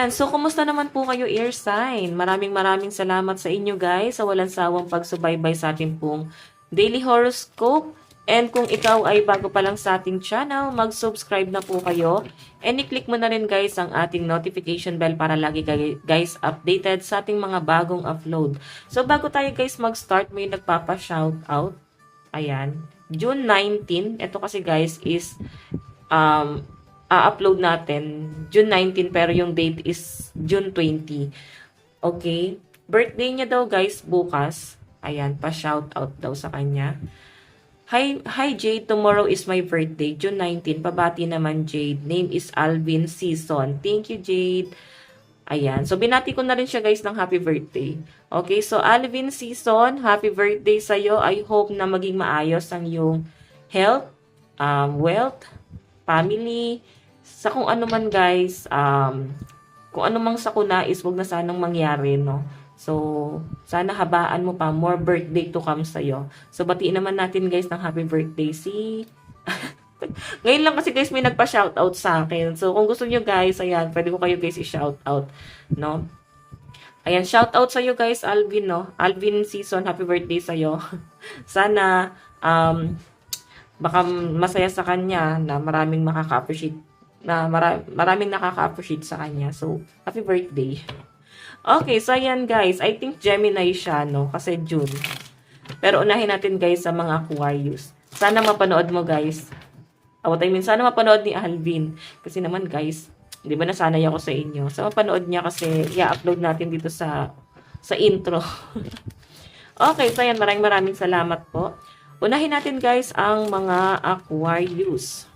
Ayan, so kumusta naman po kayo, air sign? Maraming salamat sa inyo guys sa walang sawang pagsubaybay sa ating pong daily horoscope. And kung ikaw ay bago pa lang sa ating channel, mag-subscribe na po kayo. And i-click mo na rin guys ang ating notification bell para lagi guys updated sa ating mga bagong upload. So bago tayo guys mag-start, may nagpapa-shoutout. Ayan, June 19. Ito kasi guys is upload natin June 19 pero yung date is June 20. Okay? Birthday niya daw guys bukas. Ayan, pa-shoutout daw sa kanya. Hi Jade, tomorrow is my birthday, June 19. Pabati naman Jade. Name is Alvin Season. Thank you Jade. Ayan. So, binati ko na rin siya guys ng happy birthday. Okay, so Alvin Season, happy birthday sa'yo. I hope na maging maayos ang iyong health, wealth, family, sa kung ano man guys, kung ano mang sakuna is wag na sanang mangyari, no? So, sana habaan mo pa, more birthday to come sa'yo. So, batiin naman natin guys ng happy birthday si... Ngayon lang kasi guys may nagpa-shoutout sa akin. So, kung gusto nyo guys, ayan, pwede ko kayo guys i-shoutout, no? Ayan, shoutout sa'yo guys, Alvin, no? Alvin Season, happy birthday sa'yo. Sana, baka masaya sa kanya na maraming makaka-appreciate maraming nakaka-appreciate sa kanya. So, happy birthday. Okay, so ayan guys. I think Gemini siya, no? Kasi June. Pero unahin natin guys sa mga Aquarius. Sana mapanood mo guys. Sana mapanood ni Alvin. Kasi naman guys, di ba nasanay ako sa inyo? So, mapanood niya kasi i-upload natin dito sa intro. Okay, so ayan. Maraming salamat po. Unahin natin guys ang mga Aquarius.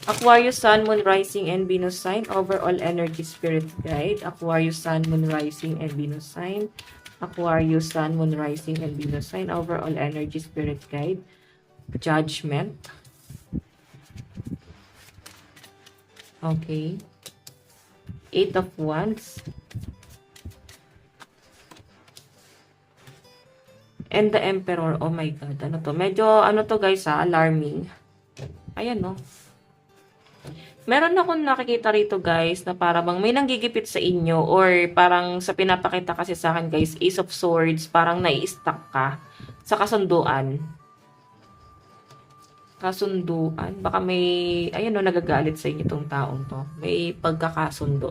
Aquarius, Sun, Moon, Rising, and Venus sign. Overall energy spirit guide. Aquarius, Sun, Moon, Rising, and Venus sign. Aquarius, Sun, Moon, Rising, and Venus sign. Overall energy spirit guide. Judgment. Okay. Eight of Wands. And the Emperor. Oh my God. Ano to? Medyo, ano to guys ha? Alarming. Ayan no. Meron akong nakikita rito guys na parang may nanggigipit sa inyo or parang sa pinapakita kasi sa akin guys, Ace of Swords, parang nai-stuck ka sa kasunduan. Kasunduan. Baka may, ayan no, nagagalit sa inyo itong taong to. May pagkakasundo.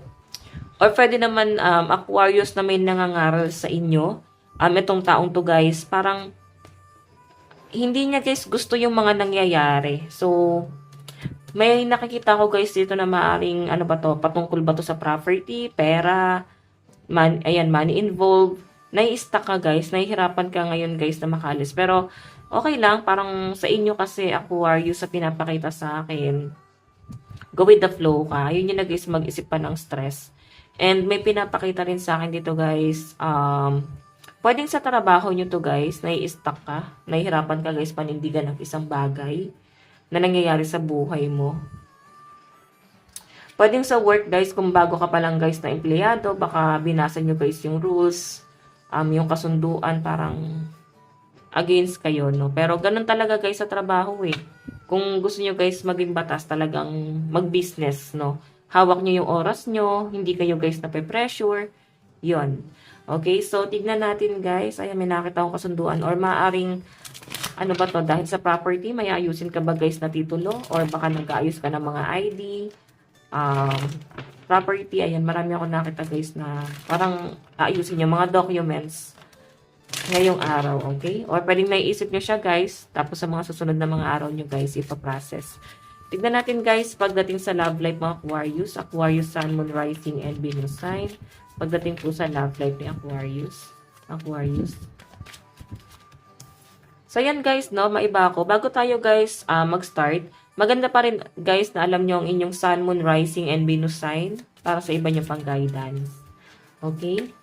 Or pwede naman Aquarius na may nangangaral sa inyo. Itong taong to guys, parang hindi niya guys gusto yung mga nangyayari. So, may nakikita ko guys dito na maaring ano ba to, patungkol ba to sa property, pera, money involved. Nai-stuck ka guys, nahihirapan ka ngayon guys na makalis. Pero okay lang, parang sa inyo kasi Aquarius sa pinapakita sa akin. Go with the flow ka. Yun yung guys mag-isip pa ng stress. And may pinapakita rin sa akin dito guys, pwedeng sa trabaho nyo to guys, nai-stuck ka, nahihirapan ka guys panindigan ng isang bagay na nangyayari sa buhay mo. Pwedeng sa work guys, kung bago ka pa lang guys na empleyado, baka binasa nyo guys yung rules, yung kasunduan, parang against kayo, no? Pero ganun talaga guys sa trabaho eh. Kung gusto nyo guys maging batas, talagang mag-business, no? Hawak nyo yung oras nyo, hindi kayo guys nape-pressure, yon. Okay, so tignan natin guys, ayan may nakita akong kasunduan or maaring ano ba to, dahil sa property, may ayusin ka ba guys na titulo? Or baka nag-aayos ka ng mga ID, property, ayan, marami ako nakita guys na parang aayusin yung mga documents ngayong araw, okay? Or pwedeng naiisip nyo siya guys, tapos sa mga susunod na mga araw nyo guys, ipaprocess. Tignan natin guys, pagdating sa love life mga Aquarius, Aquarius, Sun, Moon, Rising, and Venus sign. Pagdating po sa love life ni Aquarius. So, yan guys, no, maiba ako. Bago tayo guys mag-start, maganda pa rin guys na alam nyo ang inyong Sun, Moon, Rising, and Venus sign para sa iba nyo pang guidance. Okay?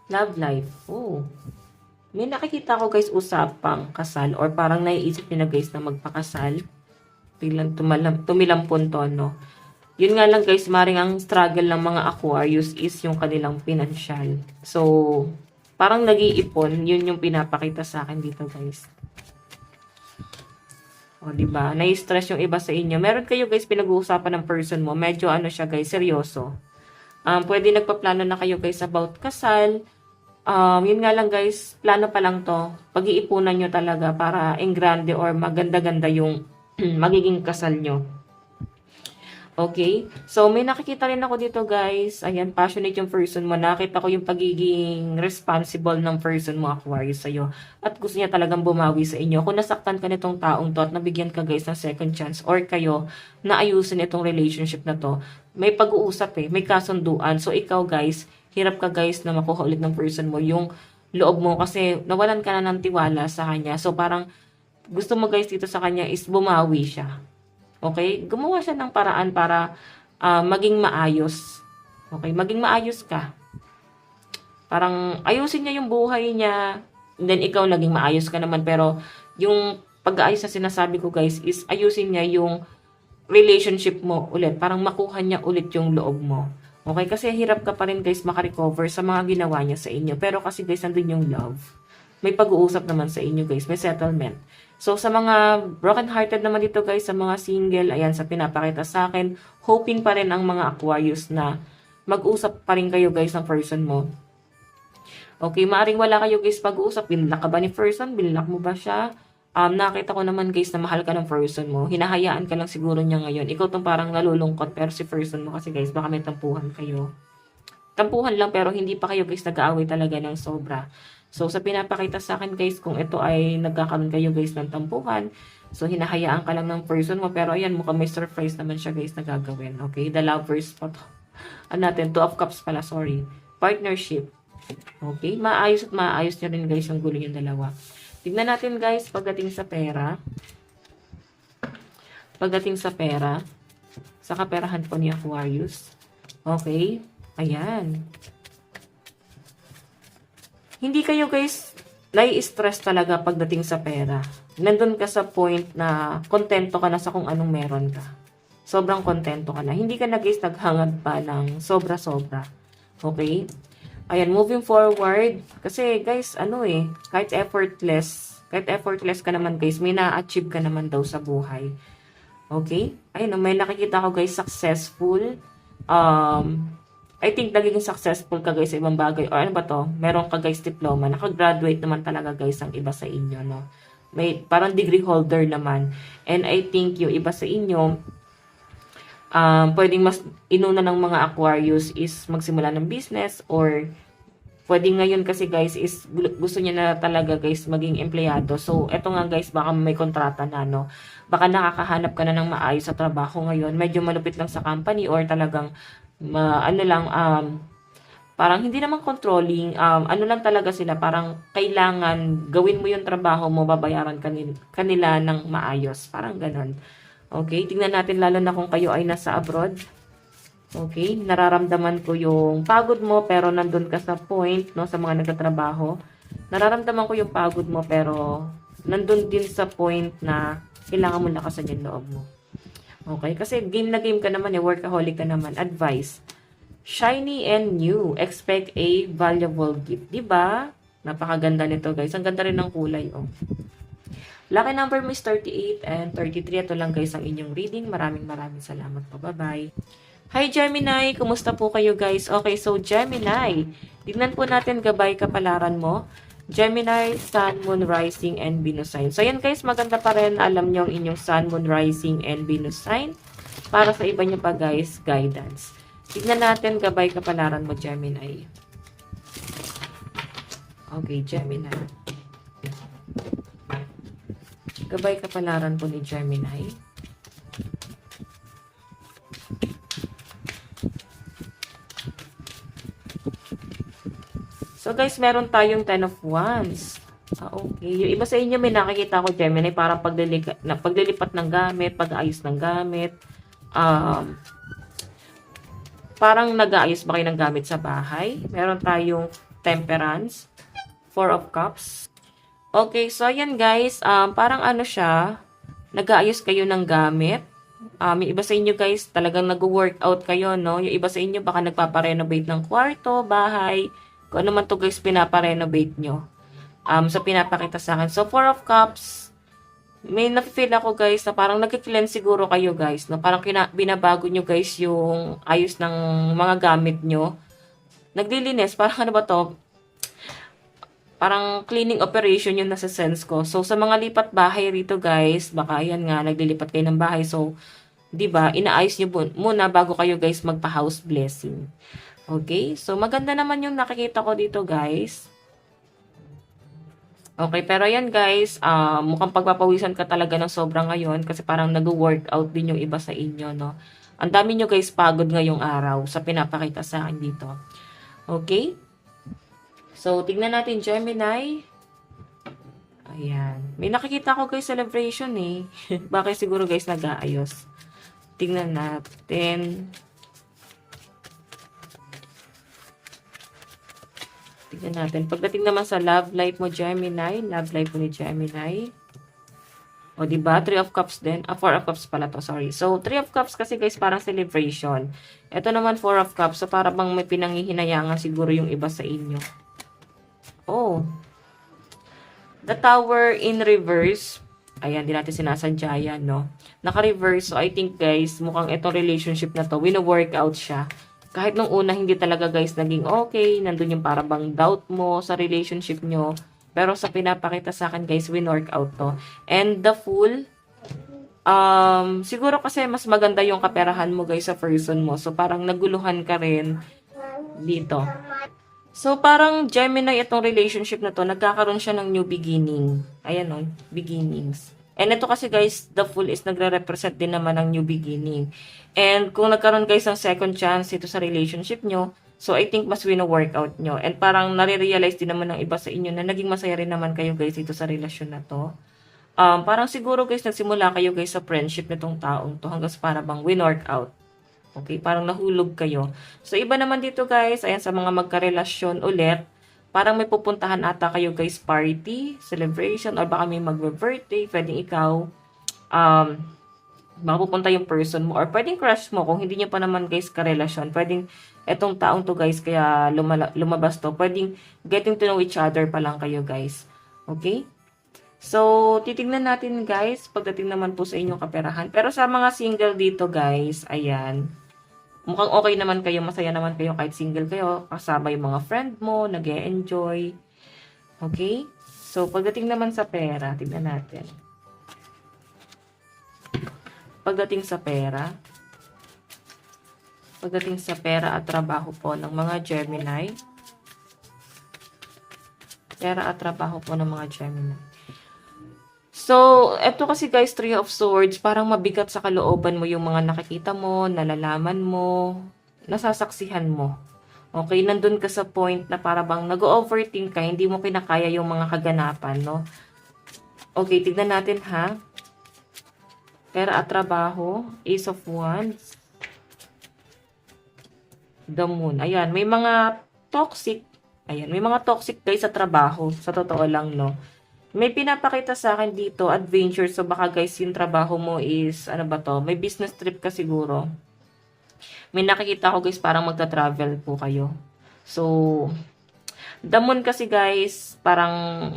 Love life. Oh. May nakikita ko guys usapang kasal or parang naiisip nyo na guys na magpakasal. Biglang tumilampon to, no? Yun nga lang guys, maring ang struggle ng mga Aquarius is yung kanilang financial. So, parang nag-iipon, yun yung pinapakita sa akin dito guys. O, di ba? Nai-stress yung iba sa inyo. Meron kayo guys pinag-uusapan ng person mo. Medyo ano siya guys, seryoso. Pwede nagpaplano na kayo guys about kasal. Yun nga lang guys, plano pa lang to. Pag-iipunan nyo talaga para engrande or maganda-ganda yung magiging kasal nyo. Okay? So, may nakikita rin ako dito, guys. Ayan, passionate yung person mo. Nakita ko yung pagiging responsible ng person mo, Aquarius, sa'yo. At gusto niya talagang bumawi sa inyo. Kung nasaktan ka nitong taong to at nabigyan ka, guys, ng second chance or kayo na ayusin itong relationship na to, may pag-uusap may kasunduan. So, ikaw, guys, hirap ka, guys, na makuha ulit ng person mo yung loob mo kasi nawalan ka na ng tiwala sa kanya. So, parang gusto mo, guys, dito sa kanya is bumawi siya. Okay? Gumawa siya ng paraan para maging maayos. Okay? Maging maayos ka. Parang ayusin niya yung buhay niya. Then ikaw naging maayos ka naman. Pero yung pag-aayos na sinasabi ko guys is ayusin niya yung relationship mo ulit. Parang makuha niya ulit yung loob mo. Okay? Kasi hirap ka pa rin guys makarecover sa mga ginawa niya sa inyo. Pero kasi guys nandun yung love. May pag-uusap naman sa inyo guys. May settlement. So, sa mga broken-hearted naman dito guys, sa mga single, ayan, sa pinapakita sa akin, hoping pa rin ang mga Aquarius na mag-usap pa rin kayo guys ng person mo. Okay, maaring wala kayo guys pag-uusap. Binlock ka ba ni person? Binlock mo ba siya? Nakita ko naman guys na mahal ka ng person mo. Hinahayaan ka lang siguro niya ngayon. Ikaw tong parang nalulungkot pero si person mo kasi guys, baka may tampuhan kayo. Tampuhan lang pero hindi pa kayo guys nag-aaway talaga ng sobra. So, sa pinapakita sa akin guys, kung ito ay nagkakaroon kayo guys ng tampuhan, so hinahayaan ka lang ng person mo, pero ayan, mukhang may surprise naman siya guys na gagawin. Okay, the lovers pa to. Ano natin, 2 of cups pala, sorry. Partnership. Okay, maayos at maayos nyo rin guys ang gulo yung dalawa. Tignan natin guys, pagdating sa pera. Pagdating sa pera, sa kaperahan po ni Aquarius. Okay, ayan. Hindi kayo guys nai-stress talaga pagdating sa pera. Nandun ka sa point na kontento ka na sa kung anong meron ka. Sobrang kontento ka na. Hindi ka na guys naghangad pa ng sobra-sobra. Okay? Ayan, moving forward. Kasi guys, kahit effortless ka naman guys, may na-achieve ka naman daw sa buhay. Okay? Ayun, may nakikita ko guys, successful. I think nagiging successful ka guys sa ibang bagay. O ano ba to? Meron ka guys diploma. Nakagraduate naman talaga guys ang iba sa inyo, no? May parang degree holder naman. And I think yung iba sa inyo, pwedeng mas inuna ng mga Aquarius is magsimula ng business or pwedeng ngayon kasi guys is gusto niya na talaga guys maging empleyado. So, eto nga guys, baka may kontrata na, no? Baka nakakahanap ka na ng maayos sa trabaho ngayon. Medyo malupit lang sa company or talagang parang hindi naman controlling, ano lang talaga sila, parang kailangan gawin mo yung trabaho mo, babayaran kanila ng maayos. Parang ganon. Okay, tingnan natin lalo na kung kayo ay nasa abroad. Okay, nararamdaman ko yung pagod mo pero nandun ka sa point, no, sa mga nagtatrabaho. Nararamdaman ko yung pagod mo pero nandun din sa point na kailangan mo lakasan yung loob mo. Okay? Kasi game na game ka naman workaholic ka naman. Advice. Shiny and new. Expect a valuable gift. Diba? Napakaganda nito guys. Ang ganda rin ng kulay. Oh. Lucky number mo is 38 and 33. Ito lang guys ang inyong reading. Maraming salamat po. Bye-bye. Hi Gemini! Kumusta po kayo guys? Okay, so Gemini. Tignan po natin gabay kapalaran mo. Gemini, Sun, Moon, Rising, and Venus sign. So, yan guys, maganda pa rin. Alam nyo ang inyong Sun, Moon, Rising, and Venus sign. Para sa iba nyo pa guys, guidance. Tignan natin, gabay kapalaran mo, Gemini. Okay, Gemini. Gabay kapalaran po ni Gemini. So guys, meron tayong 10 of Wands. Okay. Yung iba sa inyo may nakikita ko Gemini, parang paglilipat ng gamit, pag-aayos ng gamit. Parang nag-aayos ba kayo ng gamit sa bahay? Meron tayong Temperance, 4 of Cups. Okay, so ayan guys, parang ano siya, nag-aayos kayo ng gamit. Yung iba sa inyo guys, talagang nag-workout kayo, no? Yung iba sa inyo baka nagpaparenovate ng kwarto, bahay. Kung ano man to guys, pinaparenovate nyo. So, pinapakita sa akin. So, 4 of Cups, May nafe-feel ako guys na parang nagki-cleanse siguro kayo guys, na parang binabago nyo guys yung ayos ng mga gamit nyo. Naglilinis, parang ano ba to? Parang cleaning operation yung nasa sense ko. So, sa mga lipat bahay rito guys, baka yan nga, naglilipat kayo ng bahay. So, 'di ba inaayos nyo muna bago kayo guys magpa-house blessing. Okay? So, maganda naman yung nakikita ko dito guys. Okay, pero yan guys, mukhang pagpapawisan ka talaga ng sobra ngayon kasi parang nag-workout din yung iba sa inyo, no? Ang dami nyo guys pagod ngayong araw sa pinapakita sa akin dito. Okay? So, tignan natin Gemini. Ayan. May nakikita ko guys celebration eh. Bakit siguro guys nag-aayos? Tignan natin. Tignan natin. Pagdating naman sa love life mo, Gemini. Love life mo ni Gemini. O, diba? Three of Cups din. Four of Cups pala to. Sorry. So, Three of Cups kasi guys, parang celebration. Ito naman, Four of Cups. So, para bang may pinanghihinayangan siguro yung iba sa inyo. Oh. The Tower in reverse. Ayan, di natin sinasadya yan, no? Naka-reverse. So, I think guys, mukhang itong relationship na to, wino-workout siya. Kahit nung una, hindi talaga guys naging okay. Nandun yung parang doubt mo sa relationship nyo. Pero sa pinapakita sa akin guys, win-work out to. And the Fool, siguro kasi mas maganda yung kaperahan mo guys sa person mo. So parang naguluhan ka rin dito. So parang Gemini itong relationship na to, nagkakaroon siya ng new beginning. Ayan o, beginnings. And ito kasi guys, the Fool is nagre-represent din naman ng new beginning. And kung nagkaroon guys ng second chance ito sa relationship nyo, so I think mas wino-workout nyo. And parang nare-realize din naman ng iba sa inyo na naging masaya rin naman kayo guys ito sa relasyon na to. Parang siguro guys, nagsimula kayo guys sa friendship nitong taong to hanggang sa para bang win-workout. Okay, parang nahulog kayo. So iba naman dito guys, ayan sa mga magkarelasyon ulit, parang may pupuntahan ata kayo guys party, celebration, or baka may magbe-birthday, pwedeng ikaw, mapupunta yung person mo, or pwedeng crush mo, kung hindi nyo pa naman guys karelasyon, pwedeng etong taong to guys, kaya lumabas to, pwedeng getting to know each other pa lang kayo guys. Okay? So, titignan natin guys, pagdating naman po sa inyong kaperahan. Pero sa mga single dito guys, ayan, mukhang okay naman kayo, masaya naman kayo kahit single kayo, kasama yung mga friend mo, nag-e-enjoy. Okay? So, pagdating naman sa pera, tignan natin. Pagdating sa pera at trabaho po ng mga Gemini. Pera at trabaho po ng mga Gemini. So, eto kasi guys, Three of Swords, parang mabigat sa kalooban mo yung mga nakikita mo, nalalaman mo, nasasaksihan mo. Okay, nandun ka sa point na para bang nag-overthink ka, hindi mo kinakaya yung mga kaganapan, no? Okay, tignan natin ha. Pera at trabaho, Ace of Wands, The Moon. Ayan, may mga toxic, guys sa trabaho, sa totoo lang, no? May pinapakita sa akin dito, adventure. So, baka guys, yung trabaho mo is, ano ba to? May business trip ka siguro. May nakikita ko guys, parang magta-travel po kayo. So, the Moon kasi guys, parang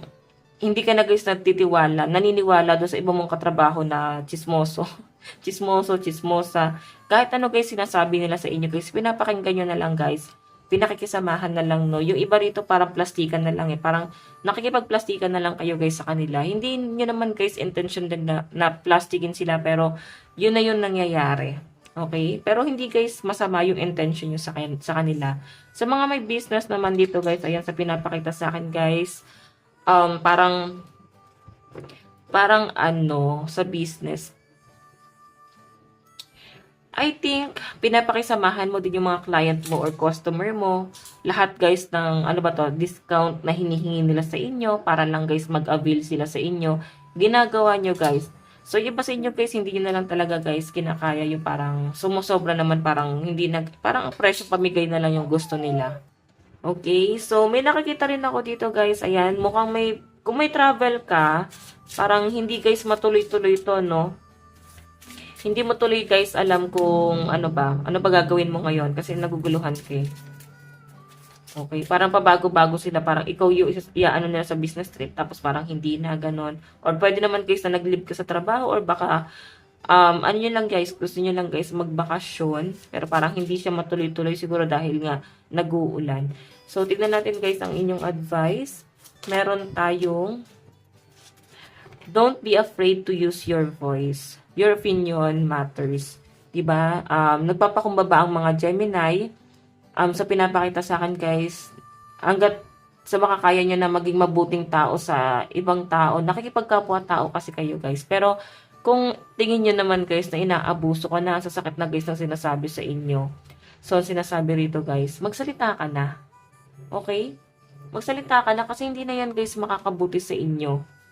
hindi ka na guys naniniwala doon sa iba mong katrabaho na chismoso. Chismosa. Kahit ano guys, sinasabi nila sa inyo guys, pinapakinggan nyo na lang guys. Pinakikisamahan na lang, no. Yung iba rito parang plastikan na lang eh. Parang nakikipagplastikan na lang kayo guys sa kanila. Hindi nyo naman guys intention din na plastikin sila, pero yun na yun nangyayari. Okay? Pero hindi guys masama yung intention nyo sa kanila. Sa mga may business naman dito guys, ayan sa pinapakita sa akin guys, parang ano, sa business, I think, pinapakisamahan mo din yung mga client mo or customer mo. Lahat guys ng, ano ba to, discount na hinihingi nila sa inyo para lang guys mag-avail sila sa inyo. Ginagawa nyo guys. So, yung pa sa inyo guys, hindi nyo na lang talaga guys kinakaya yung parang sumusobra naman, parang hindi parang presyo pamigay na lang yung gusto nila. Okay, so may nakikita rin ako dito guys. Ayan, mukhang kung may travel ka, parang hindi guys matuloy-tuloy to, no? Hindi mo tuloy guys alam kung ano ba gagawin mo ngayon kasi naguguluhan ka eh. Okay, parang pabago-bago sila, parang ikaw yung ano nila sa business trip, tapos parang hindi na, ganon. Or pwede naman guys na nag-leave ka sa trabaho, or baka, ano nyo lang guys, gusto nyo lang guys magbakasyon, pero parang hindi siya matuloy-tuloy siguro dahil nga nag-uulan. So, tignan natin guys ang inyong advice. Meron tayong, don't be afraid to use your voice. Your opinion matters. Diba? Nagpapakumbaba ang mga Gemini, sa pinapakita sa akin guys, hanggat sa makakaya nyo na maging mabuting tao sa ibang tao, nakikipagkapwa-tao kasi kayo guys. Pero kung tingin nyo naman guys na inaabuso ka na, sasakit na guys ng sinasabi sa inyo. So, sinasabi rito guys, magsalita ka na. Okay? Magsalita ka na kasi hindi na yan guys makakabuti sa inyo.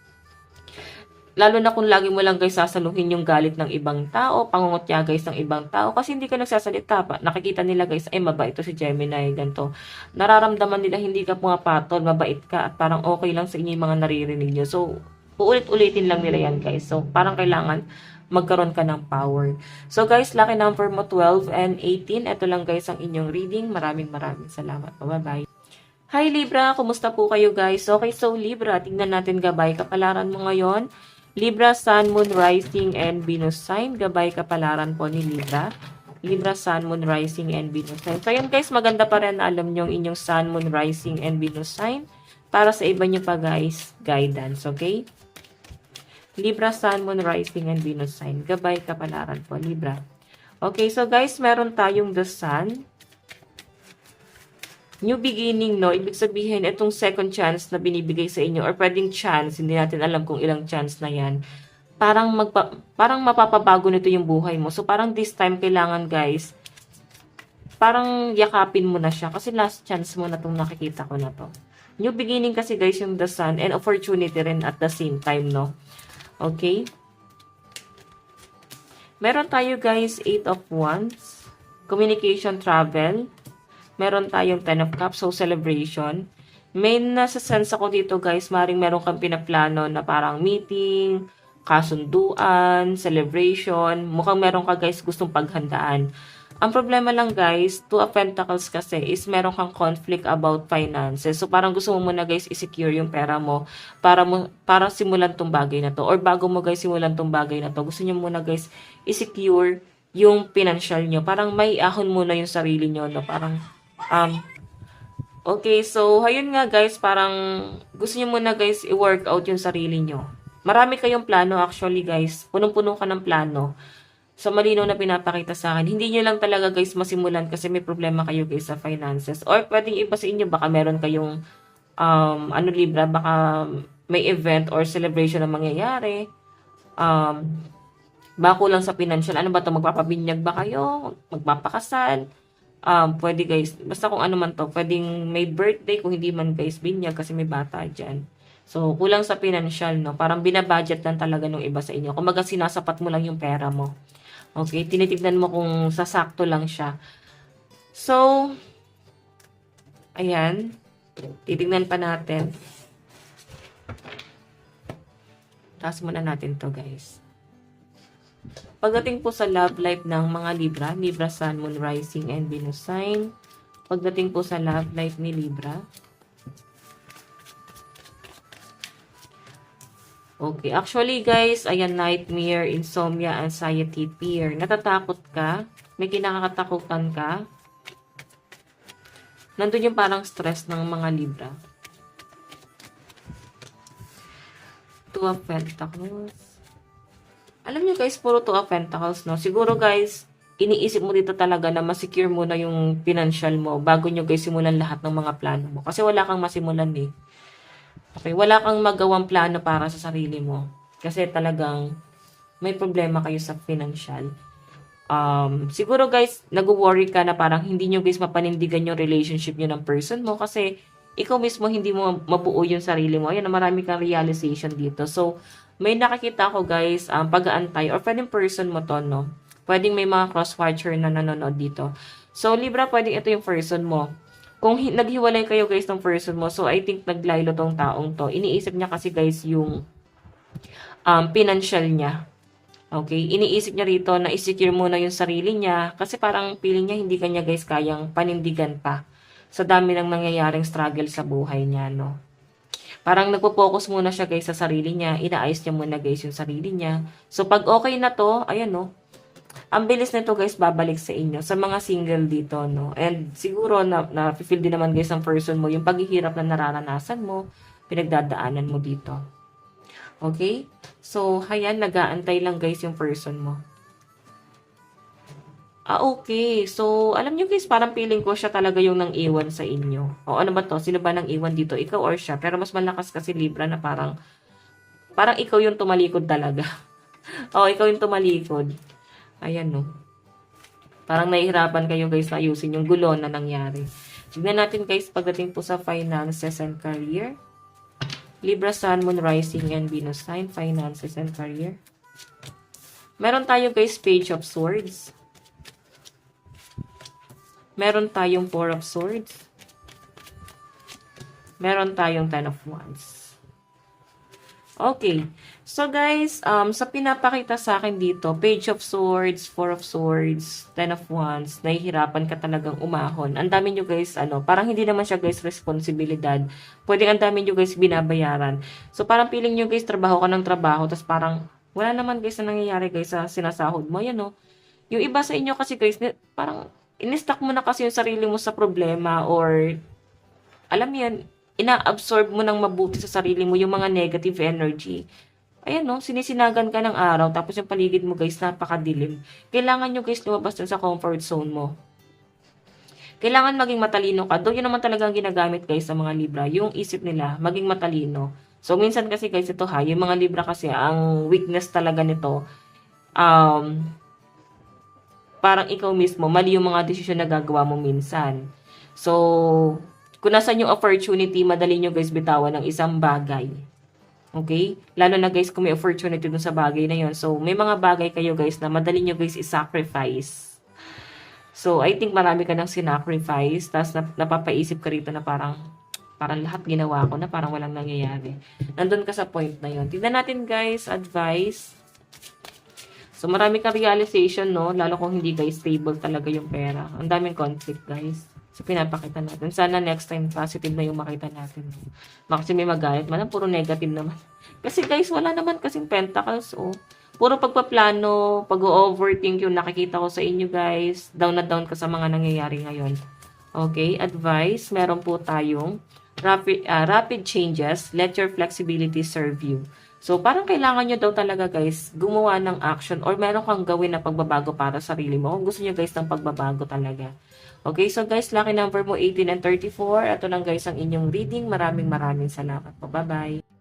Lalo na kung lagi mo lang guys sasaluhin yung galit ng ibang tao, pangungutya guys ng ibang tao, kasi hindi ka nagsasalita pa. Nakikita nila guys, ay mabait to si Gemini, ganito. Nararamdaman nila hindi ka pumapatol, mabait ka, at parang okay lang sa inyo yung mga naririnig nyo. So, uulit-ulitin lang nila yan guys. So, parang kailangan magkaroon ka ng power. So guys, lucky number mo 12 and 18. Ito lang guys ang inyong reading. Maraming salamat. Bye-bye. Hi Libra, kumusta po kayo guys? Okay, so Libra, tingnan natin gabay kapalaran mo ngayon. Libra, Sun, Moon, Rising, and Venus sign. Gabay kapalaran po ni Libra. Libra, Sun, Moon, Rising, and Venus sign. So yun guys, maganda pa rin na alam nyo inyong Sun, Moon, Rising, and Venus sign. Para sa iba nyo pa guys, guidance, okay? Libra, Sun, Moon, Rising, and Venus sign. Gabay kapalaran po, Libra. Okay, so guys, meron tayong the Sun. New beginning, no? Ibig sabihin, itong second chance na binibigay sa inyo, or pwedeng chance, hindi natin alam kung ilang chance na yan, parang mapapabago nito yung buhay mo. So, parang this time, kailangan, guys, parang yakapin mo na siya. Kasi last chance mo na itong nakikita ko na to. New beginning kasi, guys, yung the Sun, and opportunity rin at the same time, no? Okay? Meron tayo, guys, 8 of Wands, communication, travel. Meron tayong 10 of Cups, so celebration. May nasa sense ako dito guys, maring meron kang pinaplano na parang meeting, kasunduan, celebration. Mukhang meron ka guys gustong paghandaan. Ang problema lang guys, 2 of Pentacles kasi is meron kang conflict about finances. So parang gusto mo muna guys i-secure yung pera mo para simulan tong bagay na to. Or bago mo guys simulan tong bagay na to, gusto niyo muna guys i-secure yung financial nyo. Parang may ahon muna yung sarili nyo. No? Parang okay, so, ayun nga guys, parang gusto niyo muna guys i-work out yung sarili nyo. Marami kayong plano actually guys. Punong-puno ka ng plano. So, malinaw na pinapakita sa akin. Hindi nyo lang talaga guys masimulan kasi may problema kayo guys sa finances. Or pwedeng iba sa inyo, baka meron kayong, Libra, baka may event or celebration na mangyayari. Bako lang sa financial. Ano ba to? Magpapabinyag ba kayo? Magpapakasal? Pwede guys, basta kung ano man to, pwedeng may birthday, kung hindi man guys, binyag kasi may bata dyan. So, kulang sa financial, no? Parang binabudget lang talaga ng iba sa inyo. Kumaga sinasapat mo lang yung pera mo. Okay? Tinitignan mo kung sasakto lang siya. So, ayan. Titignan pa natin. Taas muna natin to guys. Pagdating po sa love life ng mga Libra, Libra, Sun, Moon, Rising, and Venus sign. Pagdating po sa love life ni Libra. Okay, actually guys, ayan, nightmare, insomnia, anxiety, fear. Natatakot ka, may kinakatakutan ka. Nandun yung parang stress ng mga Libra. Two of Pentacles. Alam niyo guys, puro 2 of Pentacles, no? Siguro guys, iniisip mo dito talaga na masecure mo na yung financial mo bago nyo guys simulan lahat ng mga plano mo. Kasi wala kang masimulan eh. Okay, wala kang magawang plano para sa sarili mo. Kasi talagang may problema kayo sa financial. Siguro guys, nag-worry ka na parang hindi nyo guys mapanindigan yung relationship nyo ng person mo kasi ikaw mismo hindi mo mabuo yung sarili mo. Ayan, marami kang realization dito. So, may nakakita ko guys, pag-aantay, or pwedeng person mo to, no? Pwedeng may mga cross-watcher na nanonood dito. So, Libra, pwedeng ito yung person mo. Kung naghiwalay kayo guys ng person mo, so I think naglaylo tong taong to. Iniisip niya kasi guys yung financial niya. Okay? Iniisip niya rito na i-secure muna yung sarili niya kasi parang feeling niya hindi kanya guys kayang panindigan pa. sa dami ng nangyayaring struggle sa buhay niya, no? Parang nagpo-focus muna siya guys sa sarili niya, inaayos niya muna guys yung sarili niya. So pag okay na to, ayan no, ang bilis nito guys babalik sa inyo, sa mga single dito, no? And siguro na-feel din naman guys ng person mo, yung paghihirap na nararanasan mo, pinagdadaanan mo dito. Okay? So, hayan, nag-aantay lang guys yung person mo. Okay. So, alam nyo guys, parang feeling ko siya talaga yung nang iwan sa inyo. O ano ba to? Sino ba nang iwan dito? Ikaw or siya? Pero mas malakas kasi Libra na parang ikaw yung tumalikod talaga. O, ikaw yung tumalikod. Ayan no. Parang nahihirapan kayo guys na ayusin yung gulo na nangyari. Tignan natin guys pagdating po sa finances and career. Libra, Sun, Moon, Rising, and Venus sign, finances and career. Meron tayo guys, Page of Swords. Meron tayong Four of Swords. Meron tayong Ten of Wands. Okay. So guys, sa pinapakita sa akin dito, Page of Swords, Four of Swords, Ten of Wands, nahihirapan ka talagang umahon. Ang dami nyo guys, parang hindi naman siya guys responsibilidad. Pwedeng ang dami nyo guys binabayaran. So parang feeling nyo guys, trabaho ka ng trabaho, tapos parang wala naman guys na nangyayari guys sa sinasahod mo. Yan no. Yung iba sa inyo kasi guys, parang in-stuck mo na kasi yung sarili mo sa problema or alam yan, ina-absorb mo ng mabuti sa sarili mo yung mga negative energy. Ayan no, sinisinagan ka ng araw tapos yung paligid mo guys napakadilim. Kailangan nyo guys lumabas dun sa comfort zone mo. Kailangan maging matalino ka. Doon yun naman talagang ginagamit guys sa mga Libra. Yung isip nila, maging matalino. So minsan kasi guys ito yung mga Libra kasi ang weakness talaga nito, parang ikaw mismo, mali yung mga desisyon na gagawa mo minsan. So, kung nasan yung opportunity, madali nyo guys bitawan ng isang bagay. Okay? Lalo na guys kung may opportunity dun sa bagay na yun. So, may mga bagay kayo guys na madali nyo guys i-sacrifice. So, I think marami ka nang sinacrifice. Tapos napapaisip ka rito na parang lahat ginawa ko na parang walang nangyayari. Nandun ka sa point na yun. Tignan natin guys, advice. So, marami kang realization, no? Lalo kung hindi guys, stable talaga yung pera. Ang daming conflict, guys. So, pinapakita natin. Sana next time, positive na yung makita natin. Kasi may magalit. Malang puro negative naman. Kasi guys, wala naman kasing pentacles, oh. Puro pagpaplano, pag-overthink yung nakikita ko sa inyo, guys. Down na down ka sa mga nangyayari ngayon. Okay, advice. Meron po tayong rapid changes. Let your flexibility serve you. So, parang kailangan nyo daw talaga guys, gumawa ng action or meron kang gawin na pagbabago para sa sarili mo. Kung gusto nyo guys ng pagbabago talaga. Okay, so guys, lucky number mo 18 and 34. Ito lang guys ang inyong reading. Maraming salamat po. Bye-bye.